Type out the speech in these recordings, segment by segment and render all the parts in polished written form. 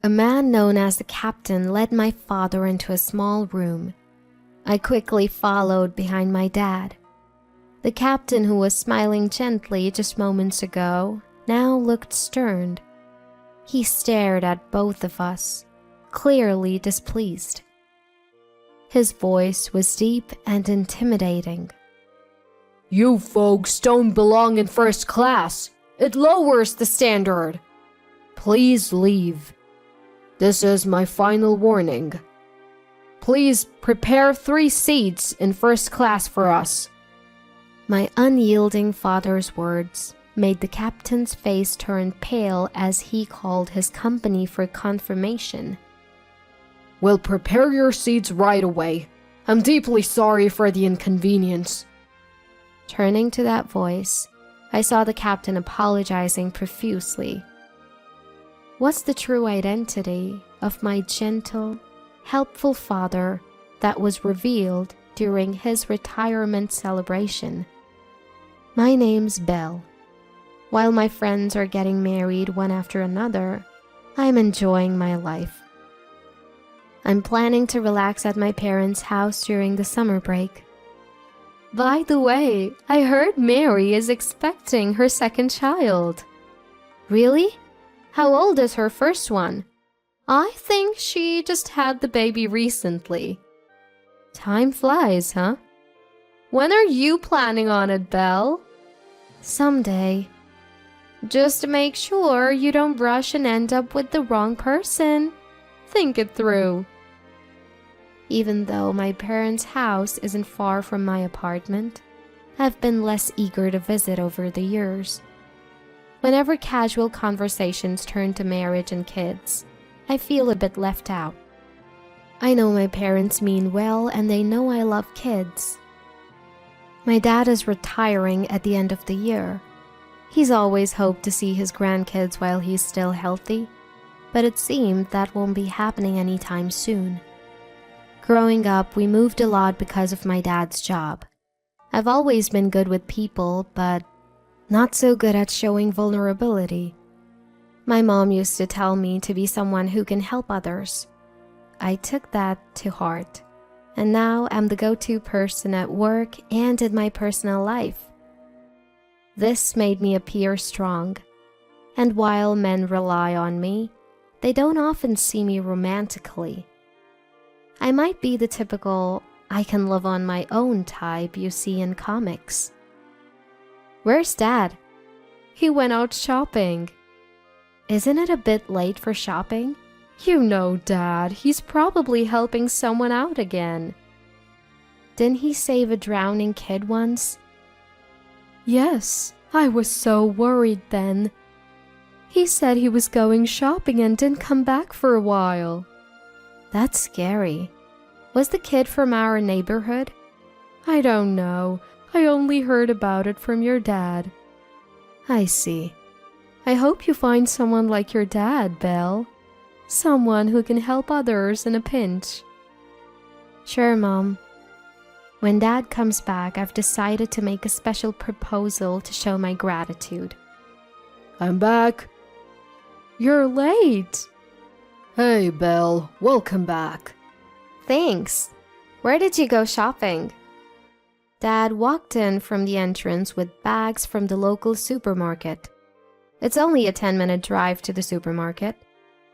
A man known as the captain led my father into a small room. I quickly followed behind my dad. The captain, who was smiling gently just moments ago, now looked stern. He stared at both of us, clearly displeased. His voice was deep and intimidating. "You folks don't belong in first class. It lowers the standard. Please leave. This is my final warning. Please prepare 3 seats in first class for us." My unyielding father's words made the captain's face turn pale as he called his company for confirmation. "We'll prepare your seats right away. I'm deeply sorry for the inconvenience." Turning to that voice, I saw the captain apologizing profusely. What's the true identity of my gentle, helpful father that was revealed during his retirement celebration? My name's Belle. While my friends are getting married one after another, I'm enjoying my life. I'm planning to relax at my parents' house during the summer break. By the way, I heard Mary is expecting her second child. Really? How old is her first one? I think she just had the baby recently. Time flies, huh? When are you planning on it, Belle? Someday. Just to make sure you don't rush and end up with the wrong person. Think it through. Even though my parents' house isn't far from my apartment, I've been less eager to visit over the years. Whenever casual conversations turn to marriage and kids, I feel a bit left out. I know my parents mean well and they know I love kids. My dad is retiring at the end of the year. He's always hoped to see his grandkids while he's still healthy, but it seemed that won't be happening anytime soon. Growing up, we moved a lot because of my dad's job. I've always been good with people, but not so good at showing vulnerability. My mom used to tell me to be someone who can help others. I took that to heart, and now I'm the go-to person at work and in my personal life. This made me appear strong, and while men rely on me, they don't often see me romantically. I might be the typical I can live on my own type you see in comics. Where's Dad? He went out shopping. Isn't it a bit late for shopping? You know, Dad, he's probably helping someone out again. Didn't he save a drowning kid once? Yes, I was so worried then. He said he was going shopping and didn't come back for a while. That's scary. Was the kid from our neighborhood? I don't know. I only heard about it from your dad. I see. I hope you find someone like your dad, Belle. Someone who can help others in a pinch. Sure, Mom. When Dad comes back, I've decided to make a special proposal to show my gratitude. I'm back. You're late. Hey, Belle. Welcome back. Thanks. Where did you go shopping? Dad walked in from the entrance with bags from the local supermarket. It's only a 10-minute drive to the supermarket.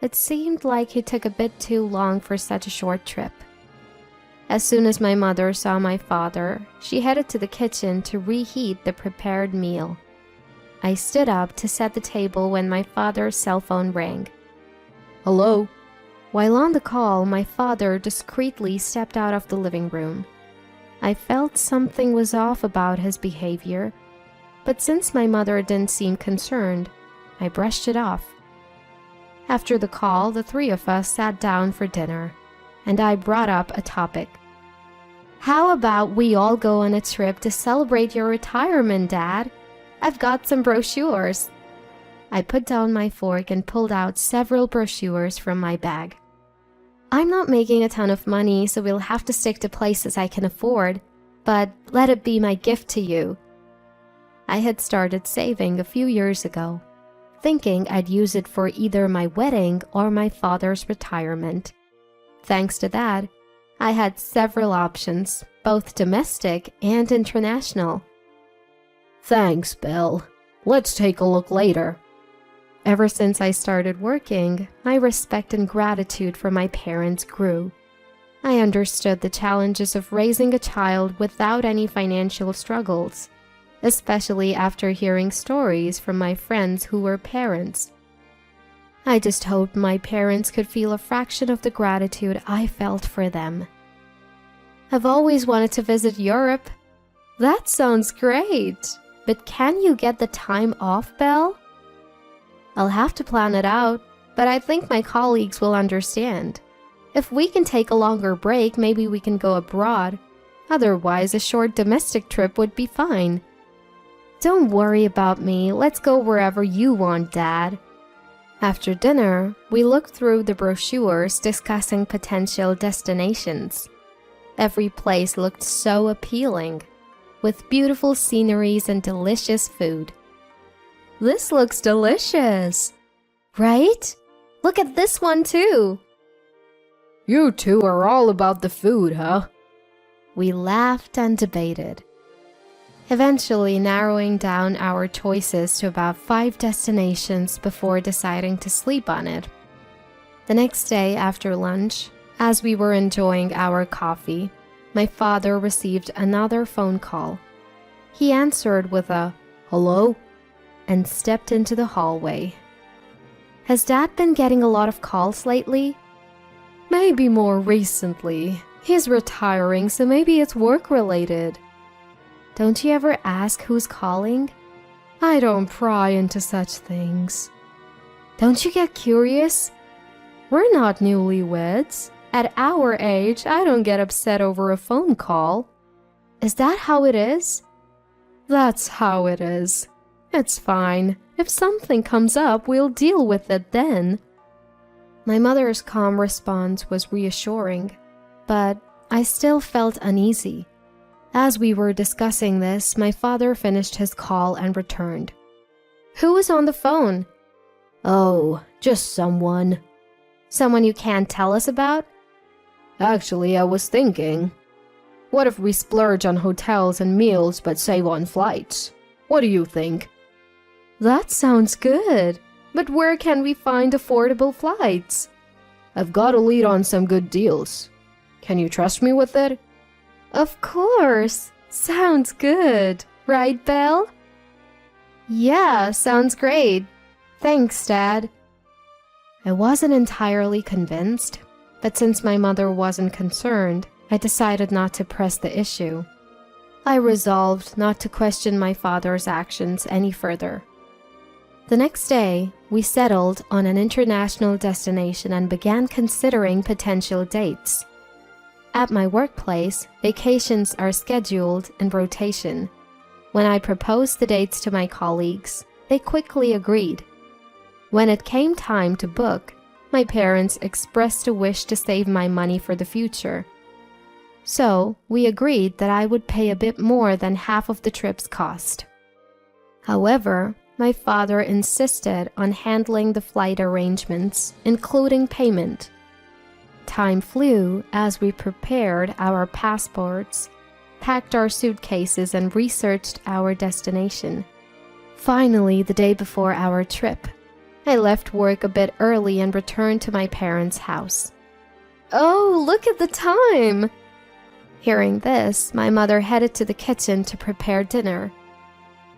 It seemed like he took a bit too long for such a short trip. As soon as my mother saw my father, she headed to the kitchen to reheat the prepared meal. I stood up to set the table when my father's cell phone rang. Hello? While on the call, my father discreetly stepped out of the living room. I felt something was off about his behavior, but since my mother didn't seem concerned, I brushed it off. After the call, the 3 of us sat down for dinner, and I brought up a topic. How about we all go on a trip to celebrate your retirement, Dad? I've got some brochures. I put down my fork and pulled out several brochures from my bag. I'm not making a ton of money, so we'll have to stick to places I can afford, but let it be my gift to you. I had started saving a few years ago. thinking I'd use it for either my wedding or my father's retirement. Thanks to that, I had several options, both domestic and international. Thanks, Belle. Let's take a look later. Ever since I started working, my respect and gratitude for my parents grew. I understood the challenges of raising a child without any financial struggles, especially after hearing stories from my friends who were parents. I just hoped my parents could feel a fraction of the gratitude I felt for them. I've always wanted to visit Europe. That sounds great, but can you get the time off, Belle? I'll have to plan it out, but I think my colleagues will understand. If we can take a longer break, maybe we can go abroad. Otherwise, a short domestic trip would be fine. Don't worry about me. Let's go wherever you want, Dad. After dinner, we looked through the brochures discussing potential destinations. Every place looked so appealing, with beautiful sceneries and delicious food. This looks delicious, right? Look at this one too. You two are all about the food, huh? We laughed and debated, eventually narrowing down our choices to about 5 destinations before deciding to sleep on it. The next day after lunch, as we were enjoying our coffee, my father received another phone call. He answered with a "Hello?" and stepped into the hallway. Has Dad been getting a lot of calls lately? Maybe more recently. He's retiring, so maybe it's work-related. Don't you ever ask who's calling? I don't pry into such things. Don't you get curious? We're not newlyweds. At our age, I don't get upset over a phone call. Is that how it is? That's how it is. It's fine. If something comes up, we'll deal with it then. My mother's calm response was reassuring, but I still felt uneasy. As we were discussing this, my father finished his call and returned. Who was on the phone? Oh, just someone. Someone you can't tell us about? Actually, I was thinking, what if we splurge on hotels and meals but save on flights? What do you think? That sounds good, but where can we find affordable flights? I've got a lead on some good deals. Can you trust me with it? Of course. Sounds good. Right, Belle? Yeah, sounds great. Thanks, Dad. I wasn't entirely convinced, but since my mother wasn't concerned, I decided not to press the issue. I resolved not to question my father's actions any further. The next day, we settled on an international destination and began considering potential dates. At my workplace, vacations are scheduled in rotation. When I proposed the dates to my colleagues, they quickly agreed. When it came time to book, my parents expressed a wish to save my money for the future. So, we agreed that I would pay a bit more than half of the trip's cost. However, my father insisted on handling the flight arrangements, including payment. Time flew as we prepared our passports, packed our suitcases, and researched our destination. Finally, the day before our trip, I left work a bit early and returned to my parents' house. Oh, look at the time! Hearing this, my mother headed to the kitchen to prepare dinner.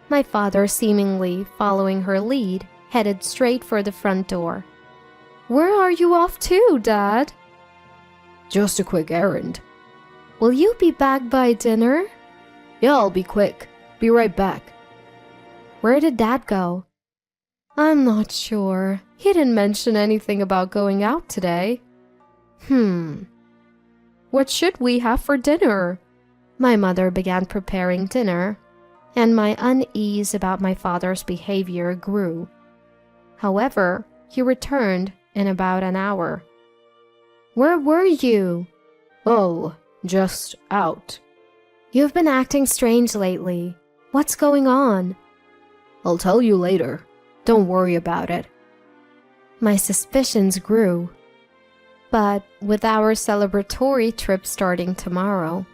My father, seemingly following her lead, headed straight for the front door. Where are you off to, Dad? Just a quick errand. Will you be back by dinner? Yeah, I'll be quick. Be right back. Where did Dad go? I'm not sure. He didn't mention anything about going out today. What should we have for dinner? My mother began preparing dinner, and my unease about my father's behavior grew. However, he returned in about an hour. Where were you? Oh, just out. You've been acting strange lately. What's going on? I'll tell you later. Don't worry about it. My suspicions grew. But with our celebratory trip starting tomorrow,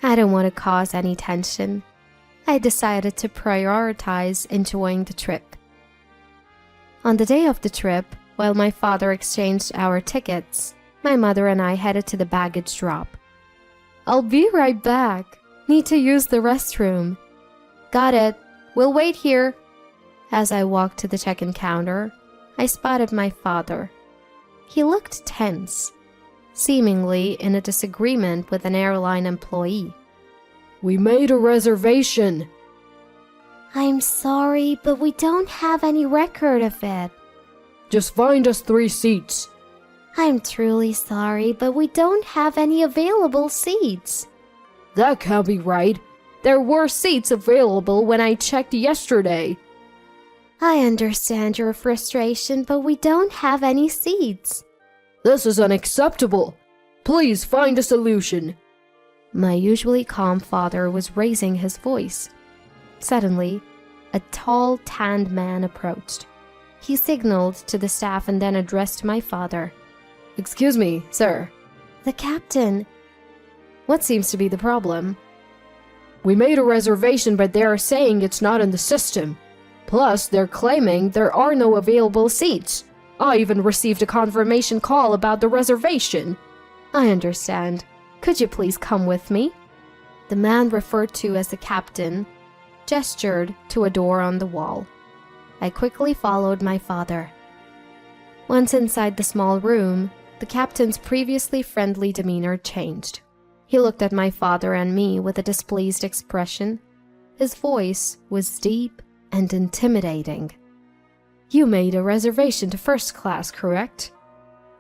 I didn't want to cause any tension. I decided to prioritize enjoying the trip. On the day of the trip, while my father exchanged our tickets, my mother and I headed to the baggage drop. "I'll be right back. Need to use the restroom." "Got it. We'll wait here." As I walked to the check-in counter, I spotted my father. He looked tense, seemingly in a disagreement with an airline employee. "We made a reservation." "I'm sorry, but we don't have any record of it." "Just find us 3 seats." "I'm truly sorry, but we don't have any available seats." "That can't be right. There were seats available when I checked yesterday." "I understand your frustration, but we don't have any seats." "This is unacceptable. Please find a solution." My usually calm father was raising his voice. Suddenly, a tall, tanned man approached. He signaled to the staff and then addressed my father. "Excuse me, sir. "The captain." What seems to be the problem?" "We made a reservation, but they are saying it's not in the system. Plus, they're claiming there are no available seats. I even received a confirmation call about the reservation." "I understand. Could you please come with me?" The man referred to as the captain gestured to a door on the wall. I quickly followed my father. Once inside the small room, the captain's previously friendly demeanor changed. He looked at my father and me with a displeased expression. His voice was deep and intimidating. "You made a reservation to first class, correct?"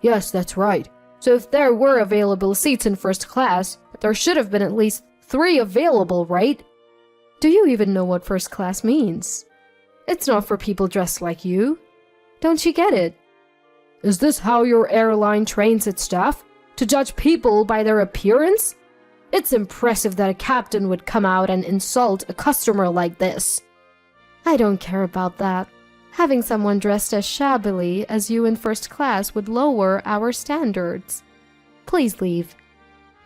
"Yes, that's right. So if there were available seats in first class, there should have been at least 3 available, right?" "Do you even know what first class means? It's not for people dressed like you. Don't you get it?" "Is this how your airline trains its staff? To judge people by their appearance? It's impressive that a captain would come out and insult a customer like this." "I don't care about that. Having someone dressed as shabbily as you in first class would lower our standards. Please leave."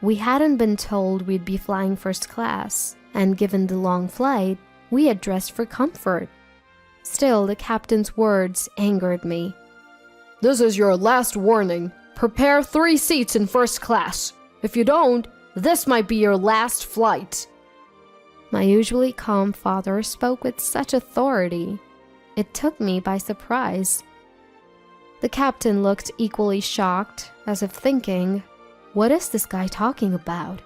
We hadn't been told we'd be flying first class, and given the long flight, we had dressed for comfort. Still, the captain's words angered me. "This is your last warning. Prepare 3 seats in first class. If you don't, this might be your last flight." My usually calm father spoke with such authority. It took me by surprise. The captain looked equally shocked, as if thinking, "What is this guy talking about?"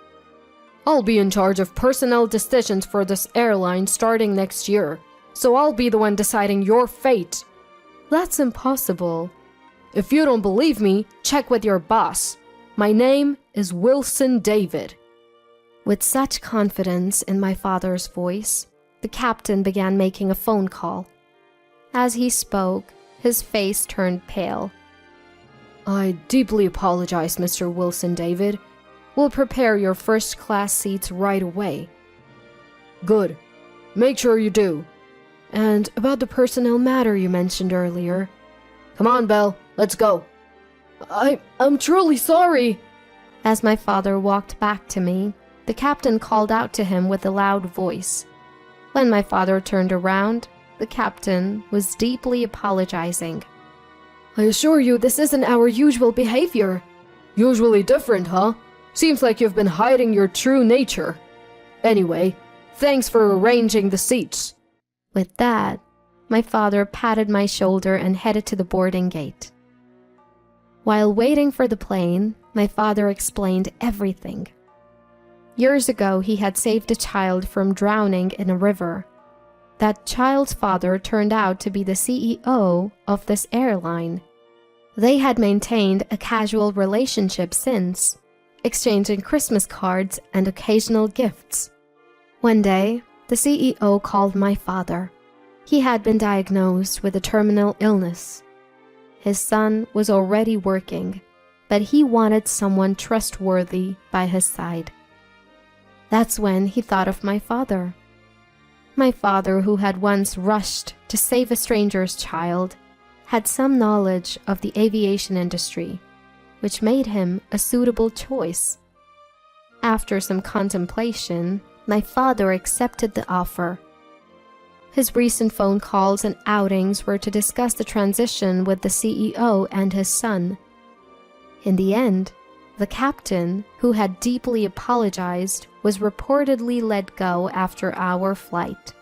"I'll be in charge of personnel decisions for this airline starting next year, so I'll be the one deciding your fate." "That's impossible." "If you don't believe me, check with your boss. My name is Wilson David." With such confidence in my father's voice, the captain began making a phone call. As he spoke, his face turned pale. "I deeply apologize, Mr. Wilson David. We'll prepare your first-class seats right away." "Good. Make sure you do. And about the personnel matter you mentioned earlier. Come on, Belle, let's go." I'm truly sorry." As my father walked back to me, the captain called out to him with a loud voice. When my father turned around, the captain was deeply apologizing. "I assure you this isn't our usual behavior." "Usually different, huh? Seems like you've been hiding your true nature. Anyway, thanks for arranging the seats." With that, my father patted my shoulder and headed to the boarding gate. While waiting for the plane, my father explained everything. Years ago, he had saved a child from drowning in a river. That child's father turned out to be the CEO of this airline. They had maintained a casual relationship since, exchanging Christmas cards and occasional gifts. One day, the CEO called my father. He had been diagnosed with a terminal illness. His son was already working, but he wanted someone trustworthy by his side. That's when he thought of my father. My father, who had once rushed to to save a stranger's child, had some knowledge of the aviation industry, which made him a suitable choice. After some contemplation, my father accepted the offer. His recent phone calls and outings were to discuss the transition with the CEO and his son. In the end, the captain, who had deeply apologized, was reportedly let go after our flight.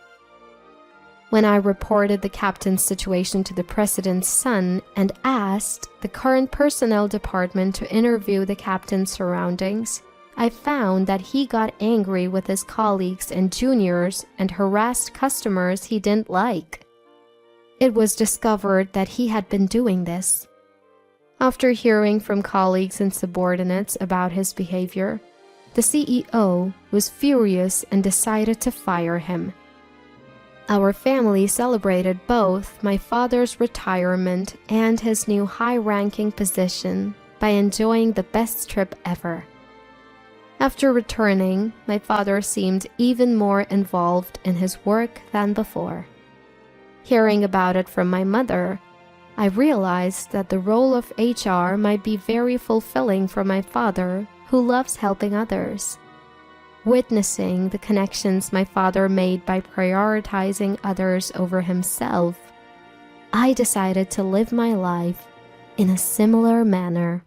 When I reported the captain's situation to the president's son and asked the current personnel department to interview the captain's surroundings, I found that he got angry with his colleagues and juniors and harassed customers he didn't like. It was discovered that he had been doing this. After hearing from colleagues and subordinates about his behavior, the CEO was furious and decided to fire him. Our family celebrated both my father's retirement and his new high-ranking position by enjoying the best trip ever. After returning, my father seemed even more involved in his work than before. Hearing about it from my mother, I realized that the role of HR might be very fulfilling for my father, who loves helping others. Witnessing the connections my father made by prioritizing others over himself, I decided to live my life in a similar manner.